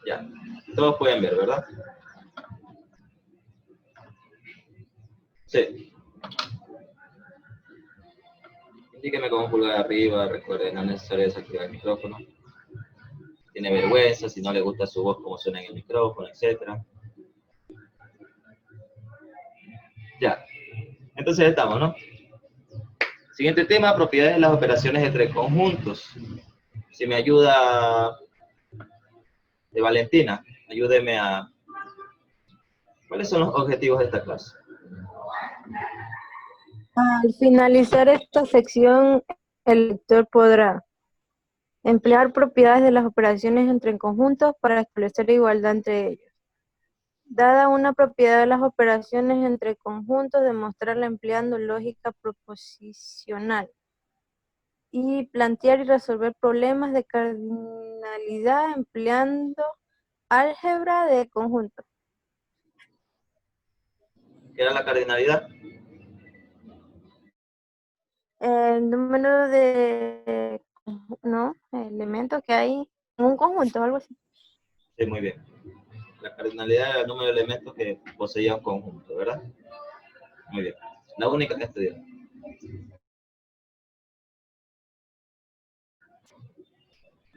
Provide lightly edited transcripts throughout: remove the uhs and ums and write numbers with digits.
Ya, todos pueden ver, ¿verdad? Sí. Indíqueme con un pulgar arriba, recuerden, no es necesario desactivar el micrófono. Tiene vergüenza, si no le gusta su voz, cómo suena en el micrófono, etc. Ya, entonces estamos, ¿no? Siguiente tema, propiedades de las operaciones entre conjuntos. Si me ayuda de Valentina, ayúdeme a... ¿Cuáles son los objetivos de esta clase? Al finalizar esta sección, el lector podrá emplear propiedades de las operaciones entre conjuntos para establecer igualdad entre ellos. Dada una propiedad de las operaciones entre conjuntos, demostrarla empleando lógica proposicional. Y plantear y resolver problemas de cardinalidad empleando álgebra de conjuntos. ¿Qué era la cardinalidad? El número de elementos que hay en un conjunto, algo así. Sí, muy bien. La cardinalidad era el número de elementos que poseía un conjunto, ¿verdad? Muy bien. La única que estudié.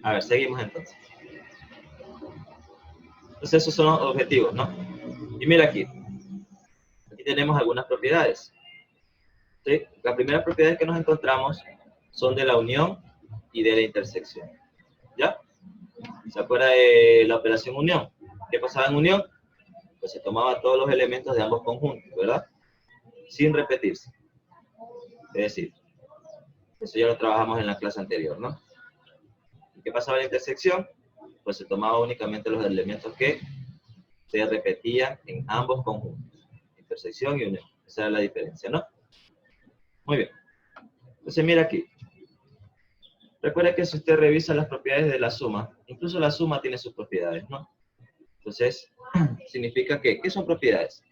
A ver, seguimos entonces. Entonces esos son los objetivos, ¿no? Y mira aquí. Aquí tenemos algunas propiedades. ¿Sí? Las primeras propiedades que nos encontramos son de la unión y de la intersección. ¿Ya? ¿Se acuerda de la operación unión? ¿Qué pasaba en unión? Pues se tomaba todos los elementos de ambos conjuntos, ¿verdad? Sin repetirse. Es decir, eso ya lo trabajamos en la clase anterior, ¿no? ¿Y qué pasaba en la intersección? Pues se tomaba únicamente los elementos que se repetían en ambos conjuntos. Intersección y unión. Esa era la diferencia, ¿no? Muy bien. Entonces mira aquí. Recuerda que si usted revisa las propiedades de la suma, incluso la suma tiene sus propiedades, ¿no? Entonces, significa que, ¿qué son propiedades?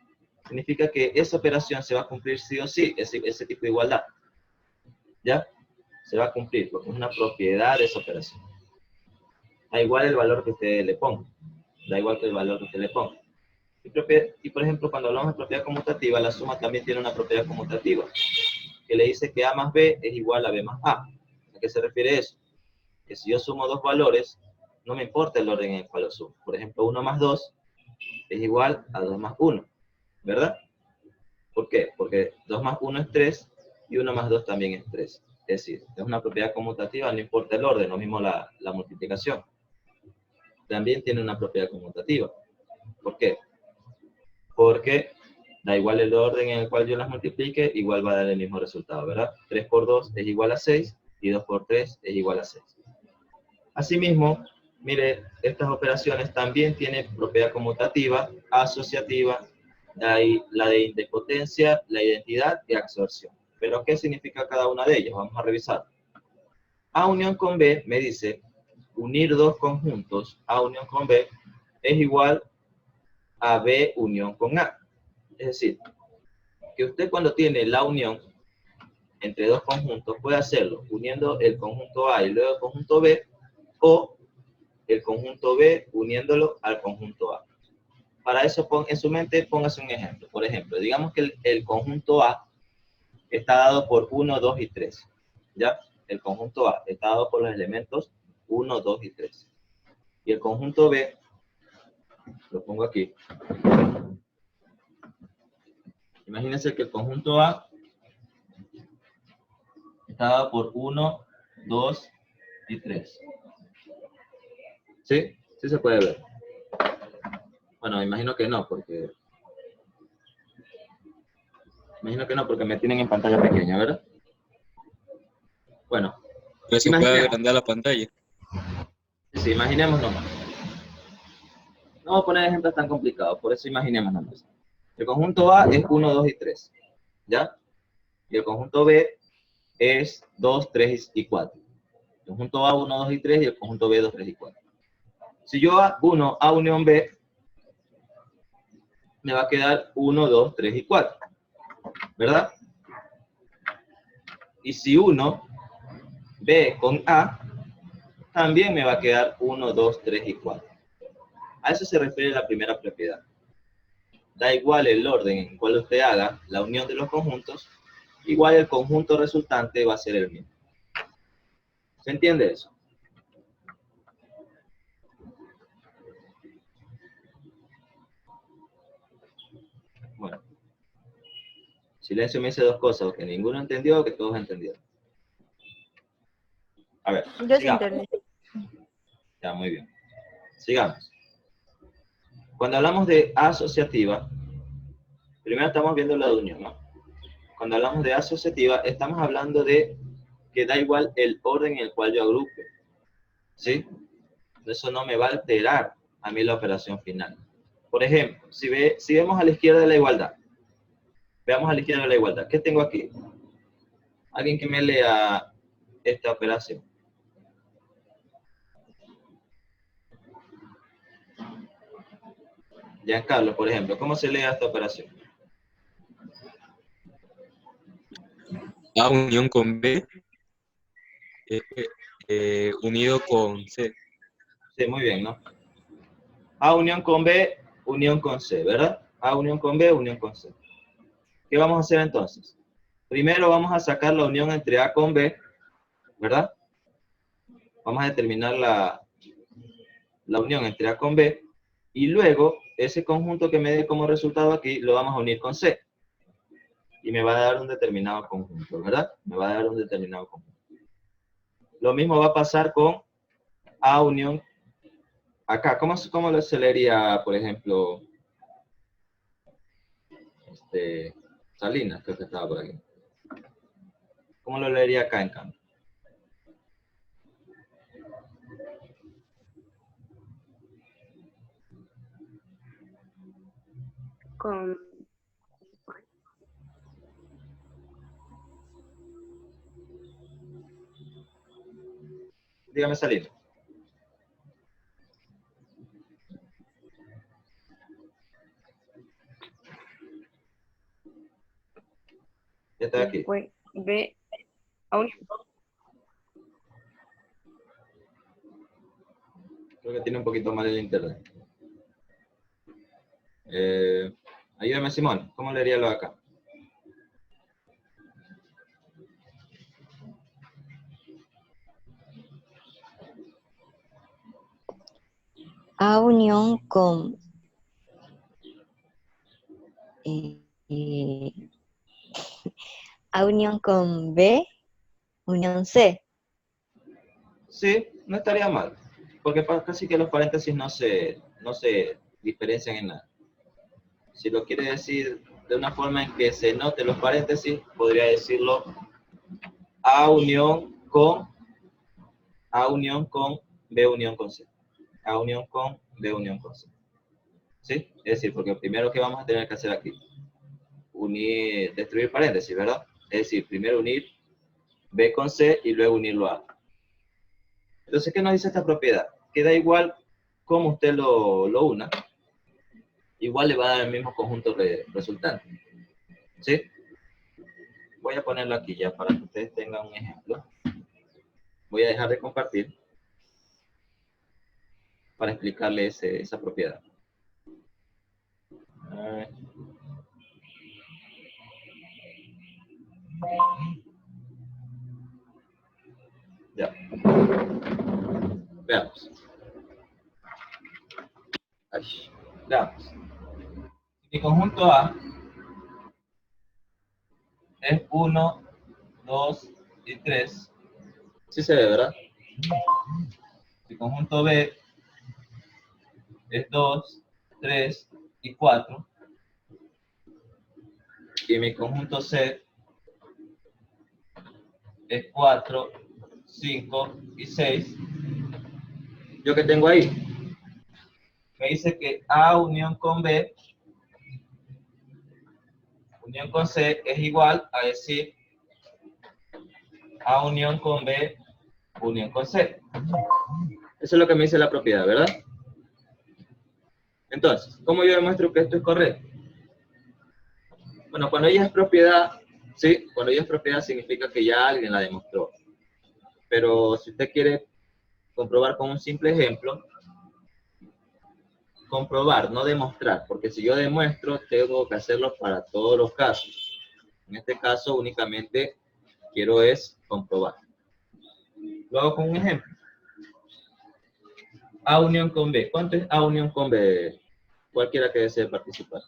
Significa que esa operación se va a cumplir sí o sí, ese tipo de igualdad. ¿Ya? Se va a cumplir, porque es una propiedad de esa operación. Da igual el valor que usted le ponga. Da igual que el valor que usted le ponga. Y por ejemplo, cuando hablamos de propiedad conmutativa, la suma también tiene una propiedad conmutativa, que le dice que A más B es igual a B más A. ¿A qué se refiere eso? Que si yo sumo dos valores, no me importa el orden en el cual lo sumo. Por ejemplo, 1 más 2 es igual a 2 más 1, ¿verdad? ¿Por qué? Porque 2 más 1 es 3 y 1 más 2 también es 3. Es decir, es una propiedad conmutativa, no importa el orden, lo mismo la multiplicación. También tiene una propiedad conmutativa. ¿Por qué? Porque da igual el orden en el cual yo las multiplique, igual va a dar el mismo resultado, ¿verdad? 3 por 2 es igual a 6 y 2 por 3 es igual a 6. Asimismo, mire, estas operaciones también tienen propiedad conmutativa, asociativa, la de idempotencia, la identidad y absorción. ¿Pero qué significa cada una de ellas? Vamos a revisar. A unión con B me dice, unir dos conjuntos, A unión con B, es igual a B unión con A. Es decir, que usted cuando tiene la unión entre dos conjuntos puede hacerlo uniendo el conjunto A y luego el conjunto B, o el conjunto B uniéndolo al conjunto A. Para eso, en su mente, póngase un ejemplo. Por ejemplo, digamos que el conjunto A está dado por 1, 2 y 3. ¿Ya? El conjunto A está dado por los elementos 1, 2 y 3. Y el conjunto B, lo pongo aquí. Imagínense que el conjunto A está dado por 1, 2 y 3. ¿Sí? Sí se puede ver. Bueno, imagino que no, porque... Imagino que no, porque me tienen en pantalla pequeña, ¿verdad? Bueno, Pues se puede agrandar la pantalla. sí, imaginemos nomás. No voy a poner ejemplos tan complicados, por eso imaginemos nomás. El conjunto A es 1, 2 y 3, ¿ya? Y el conjunto B es 2, 3 y 4. El conjunto A, 1, 2 y 3, y el conjunto B, 2, 3 y 4. Si yo A1, A unión B, me va a quedar 1, 2, 3 y 4, ¿verdad? Y si 1, B con A, también me va a quedar 1, 2, 3 y 4. A eso se refiere la primera propiedad. Da igual el orden en el cual usted haga la unión de los conjuntos, igual el conjunto resultante va a ser el mismo. ¿Se entiende eso? Bueno. Silencio me dice dos cosas, o que ninguno entendió o que todos entendieron. A ver, Yo sí sigamos. entendí. Ya, muy bien. Sigamos. Cuando hablamos de asociativa, primero estamos viendo la de unión, ¿no? Cuando hablamos de asociativa, estamos hablando de que da igual el orden en el cual yo agrupe, ¿sí? Eso no me va a alterar a mí la operación final. Por ejemplo, si vemos a la izquierda de la igualdad, veamos a la izquierda de la igualdad. ¿Qué tengo aquí? Alguien que me lea esta operación. Giancarlo, por ejemplo, ¿cómo se lee esta operación? A unión con B unido con C. Sí, muy bien, ¿no? A unión con B, unión con C, ¿verdad? A unión con B, unión con C. ¿Qué vamos a hacer entonces? Primero vamos a sacar la unión entre A con B, ¿verdad? Vamos a determinar la unión entre A con B, y luego ese conjunto que me dé como resultado aquí lo vamos a unir con C. Y me va a dar un determinado conjunto, ¿verdad? Me va a dar un determinado conjunto. Lo mismo va a pasar con A unión acá. ¿Cómo se leería, por ejemplo, Salinas, creo que estaba por aquí? ¿Cómo lo leería acá en cambio? Con Dígame, Salinas. Ya estoy aquí. después B a unión. Creo que tiene un poquito mal el internet. Ayúdame, Simón. ¿Cómo leería lo de acá? A unión con eh, A unión con B, unión C. Sí, no estaría mal. Porque casi que los paréntesis no se diferencian en nada. Si lo quiere decir de una forma en que se note los paréntesis, podría decirlo A unión con B unión con C. A unión con B unión con C. ¿Sí? Es decir, porque primero que vamos a tener que hacer aquí, destruir paréntesis, ¿verdad? Es decir, primero unir B con C y luego unirlo a A. Entonces, ¿qué nos dice esta propiedad? Que da igual cómo usted lo una, igual le va a dar el mismo conjunto resultante. ¿Sí? Voy a ponerlo aquí ya para que ustedes tengan un ejemplo. Voy a dejar de compartir para explicarle esa propiedad. Ya. Veamos. Ay, veamos. Mi conjunto A es 1, 2 y 3. Sí se ve, ¿verdad? Mi conjunto B es 2, 3 y 4. Y mi conjunto C es 4, 5 y 6. ¿Yo qué tengo ahí? Me dice que A unión con B unión con C es igual a decir A unión con B unión con C. Eso es lo que me dice la propiedad, ¿verdad? Entonces, ¿cómo yo demuestro que esto es correcto? Bueno, cuando ella es propiedad, sí, cuando ella es propiedad significa que ya alguien la demostró. Pero si usted quiere comprobar con un simple ejemplo, comprobar, no demostrar, porque si yo demuestro, tengo que hacerlo para todos los casos. En este caso, únicamente quiero es comprobar. Lo hago con un ejemplo. A unión con B. ¿Cuánto es A unión con B? Cualquiera que desee participar.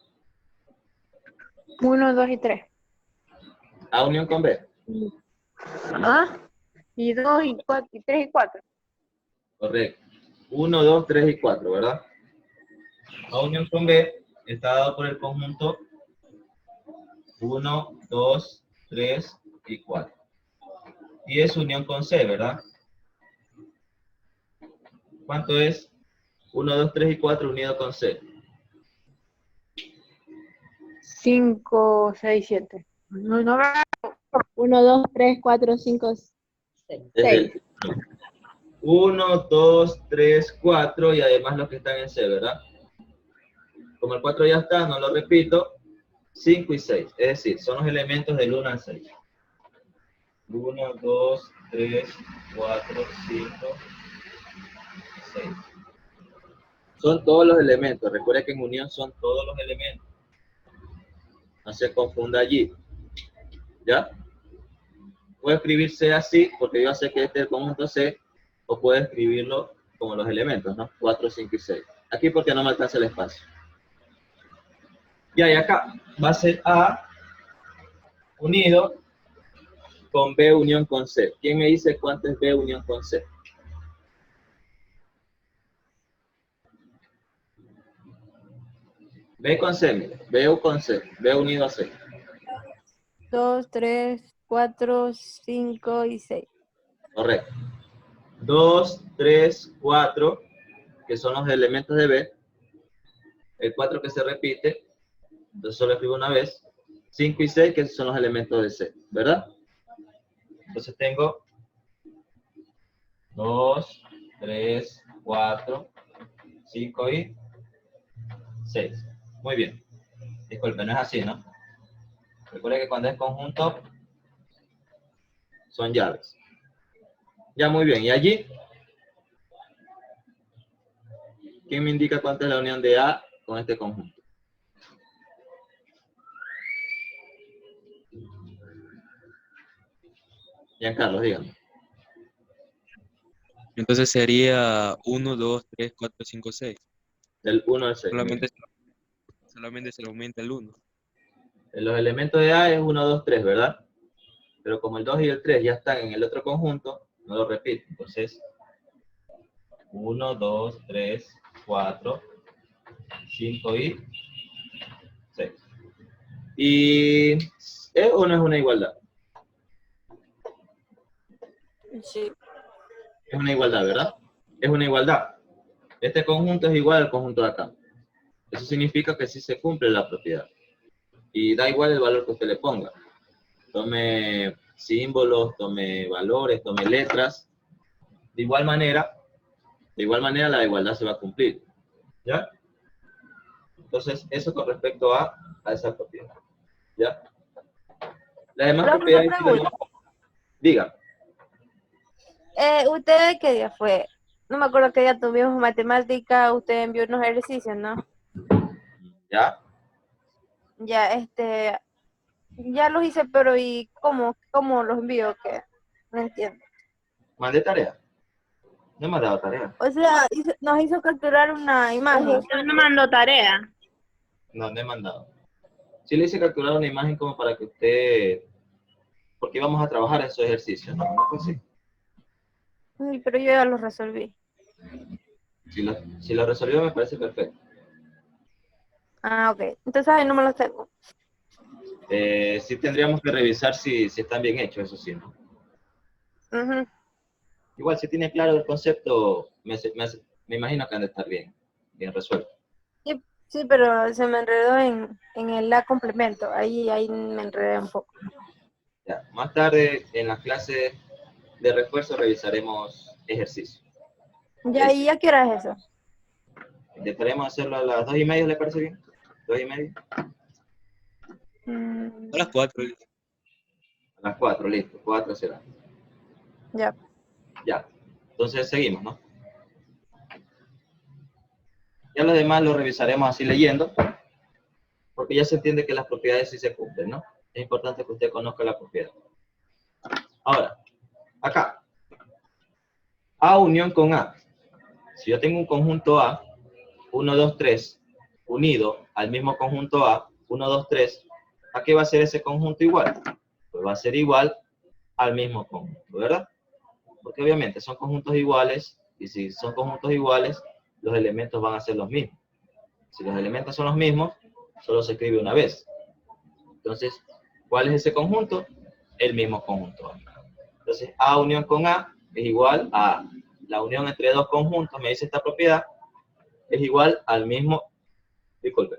1, 2 y 3. A unión con B. ¿Ah? Y 2 y 4 y 3 y 4. Correcto. 1, 2, 3 y 4, ¿verdad? A unión con B está dado por el conjunto 1, 2, 3 y 4. Y es unión con C, ¿verdad? ¿Cuánto es 1, 2, 3 y 4 unido con C? 5, 6, 7. No, no. 1, 2, 3, 4, 5, 6. 1, 2, 3, 4 y además los que están en C, ¿verdad? Como el 4 ya está, no lo repito, 5 y 6. Es decir, son los elementos del 1 al 6. 1, 2, 3, 4, 5, 6. Son todos los elementos. Recuerda que en unión son todos los elementos. No se confunda allí. ¿Ya? Puede escribirse así, porque yo sé que este es el conjunto C, o puede escribirlo como los elementos, ¿no? 4, 5 y 6. Aquí porque no me alcanza el espacio. Ya, y acá va a ser A unido con B unión con C. ¿Quién me dice cuánto es B unión con C? B con C, mire. B con C. B unido a C. 2, 3, 4, 5 y 6. Correcto. 2, 3, 4, que son los elementos de B. El 4 que se repite, entonces solo escribo una vez. 5 y 6, que son los elementos de C, ¿verdad? Entonces tengo 2, 3, 4, 5 y 6. Muy bien. Disculpe, no es así, ¿no? Recuerde que cuando es conjunto, son llaves. Ya, muy bien. ¿Y allí? ¿Quién me indica cuánto es la unión de A con este conjunto? Giancarlo, dígame. Entonces sería 1, 2, 3, 4, 5, 6. Del 1 al 6. Solamente se le aumenta el 1. Los elementos de A es 1, 2, 3, ¿verdad? Pero como el 2 y el 3 ya están en el otro conjunto, no lo repito. Entonces, 1, 2, 3, 4, 5 y 6. ¿Y es o no es una igualdad? Sí. Es una igualdad, ¿verdad? Es una igualdad. Este conjunto es igual al conjunto de acá. Eso significa que sí se cumple la propiedad. Y da igual el valor que usted le ponga. Tome símbolos, tome valores, tome letras. De igual manera la igualdad se va a cumplir. ¿Ya? Entonces, eso con respecto a esa propiedad. ¿Ya? Las demás Profe, propiedades... una pregunta. Diga. ¿Usted qué día fue? No me acuerdo qué día tuvimos matemática, usted envió unos ejercicios, ¿no? ¿Ya? Ya, ya los hice, pero ¿y cómo los envío? Que no entiendo. ¿Mandé tarea? No me ha dado tarea. O sea, nos hizo capturar una imagen. Usted no mandó tarea. No, no he mandado. Sí le hice capturar una imagen como para que usted... Porque íbamos a trabajar esos ejercicios, ¿no? ¿No fue así? Sí, pero yo ya los resolví. Si lo resolvió me parece perfecto. Ah, ok. Entonces ahí no me los tengo. Sí tendríamos que revisar si están bien hechos, eso sí, ¿no? Ujú. Igual, si tiene claro el concepto, me imagino que han de estar bien resuelto. Sí, pero se me enredó en el la complemento. Ahí me enredé un poco. Ya. Más tarde, en la clase de refuerzo, revisaremos ejercicios. Ya, ¿y a qué hora es eso? Intentaremos hacerlo a las 2:30, ¿le parece bien? 2:30. Mm, A las 4. A las 4, listo. 4 será. ya. Ya. Entonces seguimos, ¿no? Ya los demás los revisaremos así leyendo, porque ya se entiende que las propiedades sí se cumplen, ¿no? Es importante que usted conozca la propiedad. Ahora, acá, A unión con A. Si yo tengo un conjunto A, 1, 2, 3, unido al mismo conjunto A, 1, 2, 3, ¿a qué va a ser ese conjunto igual? Pues va a ser igual al mismo conjunto, ¿verdad? Porque obviamente son conjuntos iguales, y si son conjuntos iguales, los elementos van a ser los mismos. Si los elementos son los mismos, solo se escribe una vez. Entonces, ¿cuál es ese conjunto? El mismo conjunto A. Entonces, A unión con A es igual a la unión entre dos conjuntos, me dice esta propiedad, es igual al mismo, disculpe,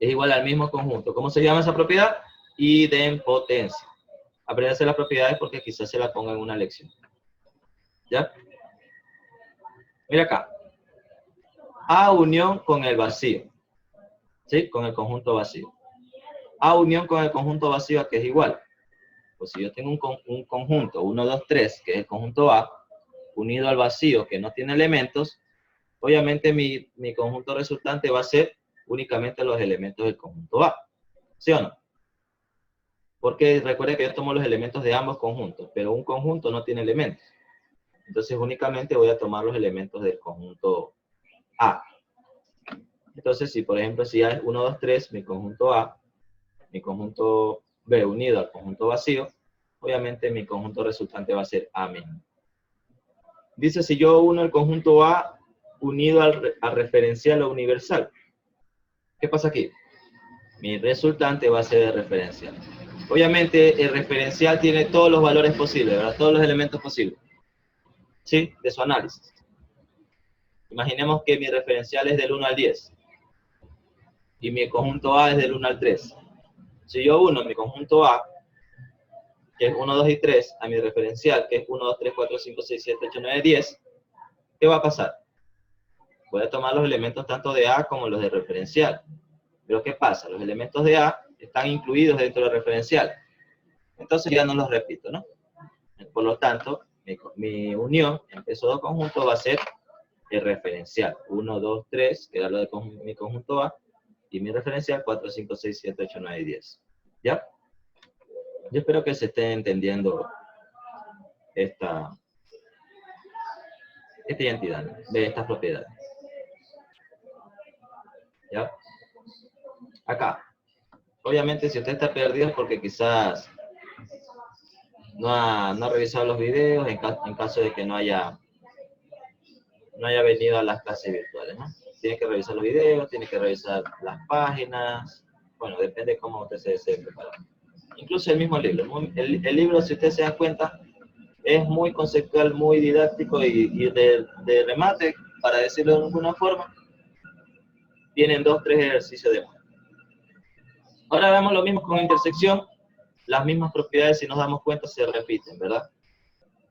es igual al mismo conjunto. ¿Cómo se llama esa propiedad? Idempotencia. Apréndase las propiedades porque quizás se la ponga en una lección. ¿Ya? Mira acá. A unión con el vacío. ¿Sí? Con el conjunto vacío. A unión con el conjunto vacío, ¿a qué es igual? Pues si yo tengo un conjunto, 1, 2, 3, que es el conjunto A, unido al vacío que no tiene elementos, obviamente mi conjunto resultante va a ser únicamente los elementos del conjunto A. ¿Sí o no? Porque recuerde que yo tomo los elementos de ambos conjuntos, pero un conjunto no tiene elementos. Entonces únicamente voy a tomar los elementos del conjunto A. Entonces, si por ejemplo, si A es 1, 2, 3, mi conjunto A, mi conjunto B unido al conjunto vacío, obviamente mi conjunto resultante va a ser A mismo. Dice, si yo uno el conjunto A unido al referencial o universal, ¿qué pasa aquí? Mi resultante va a ser el referencial. Obviamente, el referencial tiene todos los valores posibles, ¿verdad? Todos los elementos posibles. ¿Sí? De su análisis. Imaginemos que mi referencial es del 1 al 10. Y mi conjunto A es del 1 al 3. Si yo uno mi conjunto A, que es 1, 2 y 3, a mi referencial, que es 1, 2, 3, 4, 5, 6, 7, 8, 9, 10, ¿qué va a pasar? Voy a tomar los elementos tanto de A como los de referencial. Pero ¿qué pasa? Los elementos de A están incluidos dentro del referencial. Entonces ya no los repito, ¿no? Por lo tanto, mi unión entre esos dos conjuntos va a ser el referencial. 1, 2, 3, que era lo de mi conjunto A, y mi referencial 4, 5, 6, 7, 8, 9 y 10. ¿Ya? Yo espero que se esté entendiendo esta identidad, ¿no? De estas propiedades. ¿Ya? Acá. Obviamente, si usted está perdido es porque quizás no ha revisado los videos en caso de que no haya venido a las clases virtuales, ¿no? Tiene que revisar los videos, tiene que revisar las páginas. Bueno, depende de cómo usted se desee preparar. Incluso el mismo libro. El libro, si usted se da cuenta, es muy conceptual, muy didáctico y de remate, para decirlo de alguna forma, tienen 2, 3 ejercicios de más. Ahora vemos lo mismo con intersección. Las mismas propiedades, si nos damos cuenta, se repiten, ¿verdad?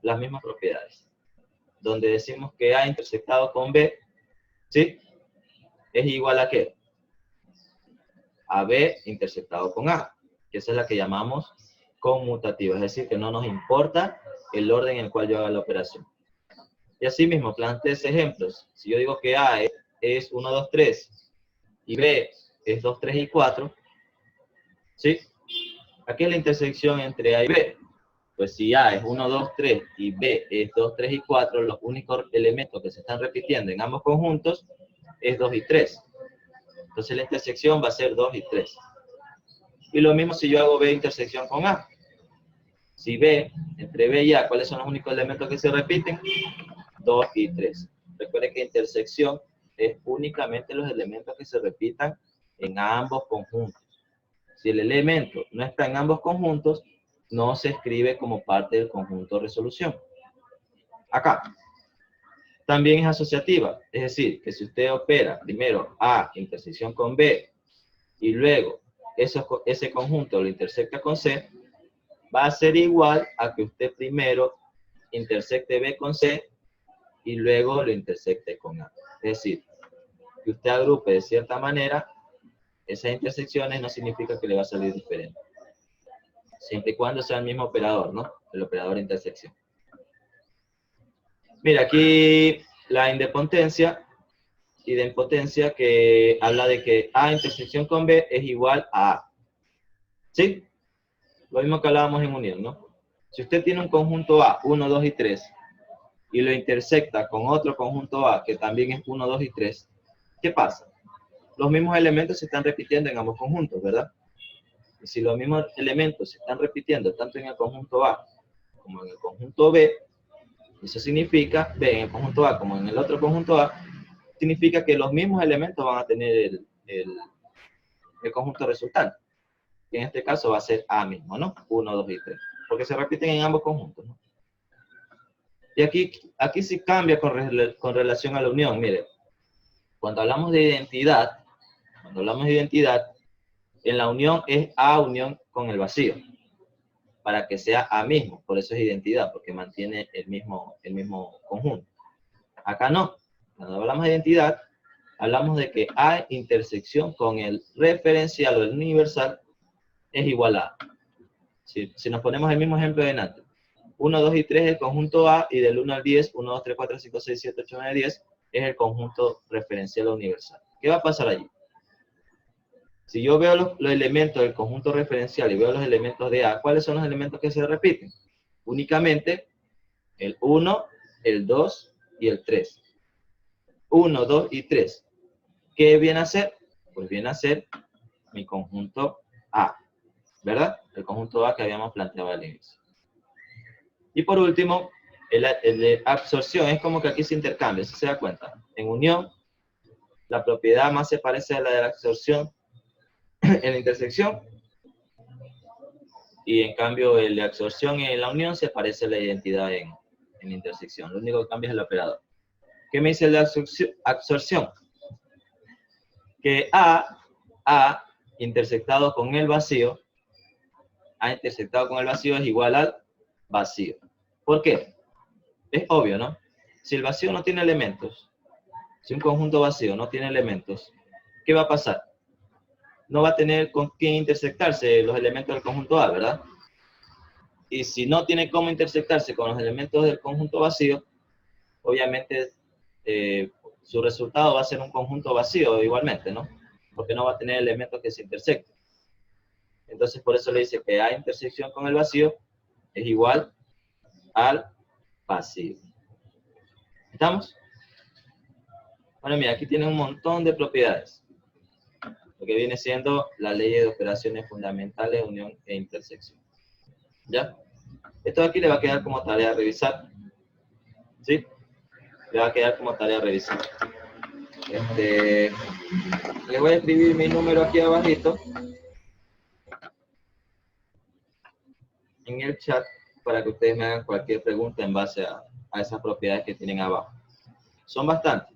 Las mismas propiedades. Donde decimos que A intersectado con B, ¿sí? Es igual a ¿qué? A B intersectado con A, que esa es la que llamamos conmutativa, es decir, que no nos importa el orden en el cual yo haga la operación. Y así mismo, plantees ejemplos. Si yo digo que A es 1, 2, 3 y B es 2, 3 y 4, ¿sí? ¿Aquí es la intersección entre A y B? Pues si A es 1, 2, 3 y B es 2, 3 y 4, los únicos elementos que se están repitiendo en ambos conjuntos es 2 y 3. Entonces la intersección va a ser 2 y 3. Y lo mismo si yo hago B intersección con A. Si B, entre B y A, ¿cuáles son los únicos elementos que se repiten? 2 y 3. Recuerden que intersección es únicamente los elementos que se repitan en ambos conjuntos. Si el elemento no está en ambos conjuntos, no se escribe como parte del conjunto de resolución. Acá. También es asociativa, es decir, que si usted opera primero A intersección con B y luego ese conjunto lo intersecta con C, va a ser igual a que usted primero intersecte B con C y luego lo intersecte con A. Es decir, que usted agrupe de cierta manera esas intersecciones no significa que le va a salir diferente. Siempre y cuando sea el mismo operador, ¿no? El operador de intersección. Mira, aquí la independencia idempotencia que habla de que A intersección con B es igual a A. ¿Sí? Lo mismo que hablábamos en unión, ¿no? Si usted tiene un conjunto A, 1, 2 y 3, y lo intersecta con otro conjunto A, que también es 1, 2 y 3, ¿qué pasa? Los mismos elementos se están repitiendo en ambos conjuntos, ¿verdad? Y si los mismos elementos se están repitiendo tanto en el conjunto A como en el conjunto B, eso significa, B en el conjunto A como en el otro conjunto A, significa que los mismos elementos van a tener el conjunto resultante. Que en este caso va a ser A mismo, ¿no? 1, 2 y 3. Porque se repiten en ambos conjuntos, ¿no? Y aquí sí cambia con relación a la unión. Mire, cuando hablamos de identidad, en la unión es A unión con el vacío. Para que sea A mismo, por eso es identidad, porque mantiene el mismo conjunto. Acá no. Cuando hablamos de identidad, hablamos de que A intersección con el referencial o el universal es igual a A. Si nos ponemos el mismo ejemplo de delante, 1, 2 y 3 es el conjunto A, y del 1 al 10, 1, 2, 3, 4, 5, 6, 7, 8, 9, 10, es el conjunto referencial o universal. ¿Qué va a pasar allí? Si yo veo los elementos del conjunto referencial y veo los elementos de A, ¿cuáles son los elementos que se repiten? Únicamente el 1, el 2 y el 3. 1, 2 y 3. ¿Qué viene a ser? Pues viene a ser mi conjunto A, ¿verdad? El conjunto A que habíamos planteado al inicio. Y por último, el de absorción es como que aquí se intercambia, si se da cuenta. En unión, la propiedad más se parece a la de la absorción en la intersección, y en cambio el de absorción en la unión se parece a la identidad en intersección. Lo único que cambia es el operador. ¿Qué me dice el de absorción? Que A intersectado con el vacío, A intersectado con el vacío es igual al vacío. ¿Por qué? Es obvio, ¿no? Si el vacío no tiene elementos, si un conjunto vacío no tiene elementos, ¿qué va a pasar? No va a tener con quién intersectarse los elementos del conjunto A, ¿verdad? Y si no tiene cómo intersectarse con los elementos del conjunto vacío, obviamente su resultado va a ser un conjunto vacío igualmente, ¿no? Porque no va a tener elementos que se intersecten. Entonces, por eso le dice que A intersección con el vacío es igual al vacío. ¿Estamos? Bueno, mira, aquí tiene un montón de propiedades. Lo que viene siendo la ley de operaciones fundamentales, unión e intersección. ¿Ya? Esto de aquí le va a quedar como tarea a revisar. ¿Sí? Le va a quedar como tarea a revisar. Le voy a escribir mi número aquí abajito en el chat para que ustedes me hagan cualquier pregunta en base a esas propiedades que tienen abajo. Son bastantes,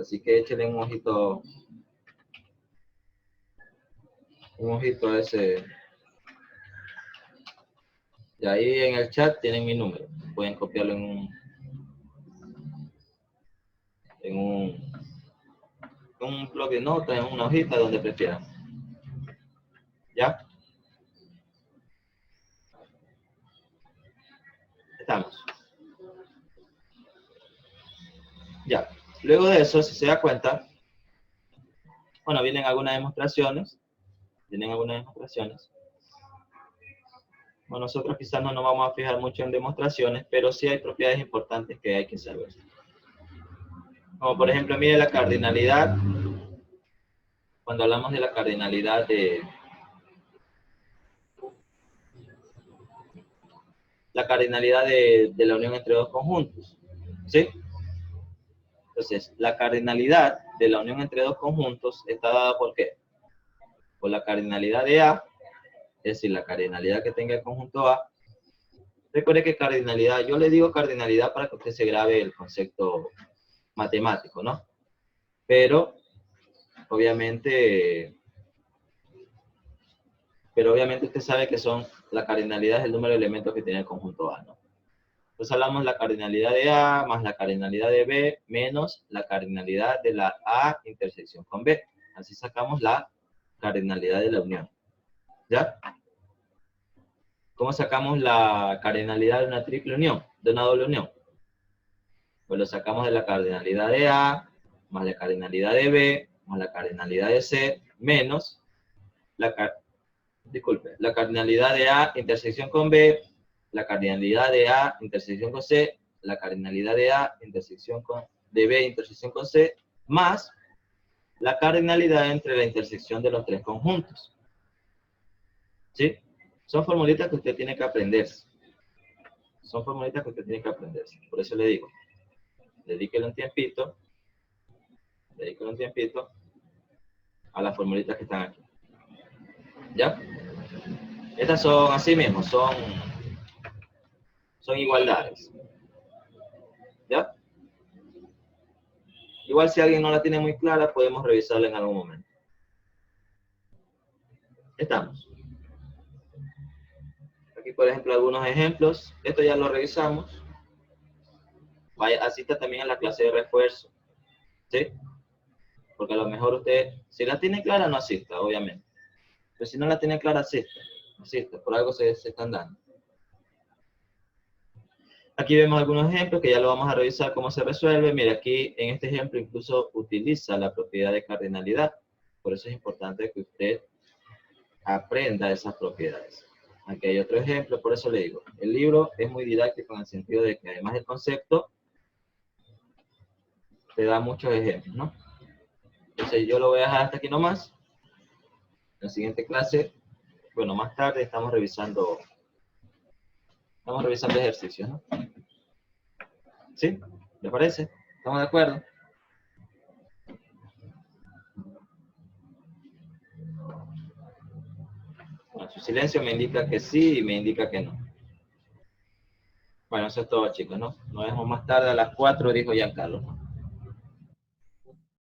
así que échenle un ojito a ese. Y ahí en el chat tienen mi número. Pueden copiarlo en un bloc de notas, en una hojita, donde prefieran. ¿Ya? Estamos. Ya. Luego de eso, si se da cuenta, bueno, vienen algunas demostraciones. Bueno, nosotros quizás no nos vamos a fijar mucho en demostraciones, pero sí hay propiedades importantes que hay que saber. Como por ejemplo, mire la cardinalidad. Cuando hablamos de la cardinalidad de la unión entre dos conjuntos, ¿sí? Entonces, la cardinalidad de la unión entre dos conjuntos está dada ¿por qué? Por la cardinalidad de A, es decir, la cardinalidad que tenga el conjunto A. Recuerde que cardinalidad, yo le digo cardinalidad para que usted se grabe el concepto matemático, ¿no? Pero, obviamente usted sabe que la cardinalidad es el número de elementos que tiene el conjunto A, ¿no? Entonces hablamos de la cardinalidad de A más la cardinalidad de B menos la cardinalidad de la A intersección con B. Así sacamos la cardinalidad de la unión. ¿Ya? ¿Cómo sacamos la cardinalidad de una triple unión? De una doble unión. Pues lo sacamos de la cardinalidad de A más la cardinalidad de B, más la cardinalidad de C, menos la cardinalidad de A intersección con B, la cardinalidad de A intersección con C, la cardinalidad de A intersección con de B intersección con C, más la cardinalidad entre la intersección de los tres conjuntos. ¿Sí? Son formulitas que usted tiene que aprenderse. Son formulitas que usted tiene que aprenderse. Por eso le digo, dedíquele un tiempito a las formulitas que están aquí. ¿Ya? Estas son así mismo, son igualdades. ¿Ya? Igual si alguien no la tiene muy clara, podemos revisarla en algún momento. Estamos. Aquí, por ejemplo, algunos ejemplos. Esto ya lo revisamos. Vaya, asista también a la clase de refuerzo. ¿Sí? Porque a lo mejor usted, si la tiene clara, no asista, obviamente. Pero si no la tiene clara, asista. Por algo se están dando. Aquí vemos algunos ejemplos que ya lo vamos a revisar cómo se resuelve. Mira, aquí en este ejemplo incluso utiliza la propiedad de cardinalidad. Por eso es importante que usted aprenda esas propiedades. Aquí hay otro ejemplo, por eso le digo. El libro es muy didáctico en el sentido de que además del concepto, te da muchos ejemplos, ¿no? Entonces yo lo voy a dejar hasta aquí nomás. En la siguiente clase, bueno, más tarde estamos revisando ejercicios, ¿no? ¿Sí? ¿Le parece? ¿Estamos de acuerdo? Bueno, su silencio me indica que sí y me indica que no. Bueno, eso es todo, chicos, ¿no? Nos vemos más tarde a las 4, dijo Giancarlo, ¿no?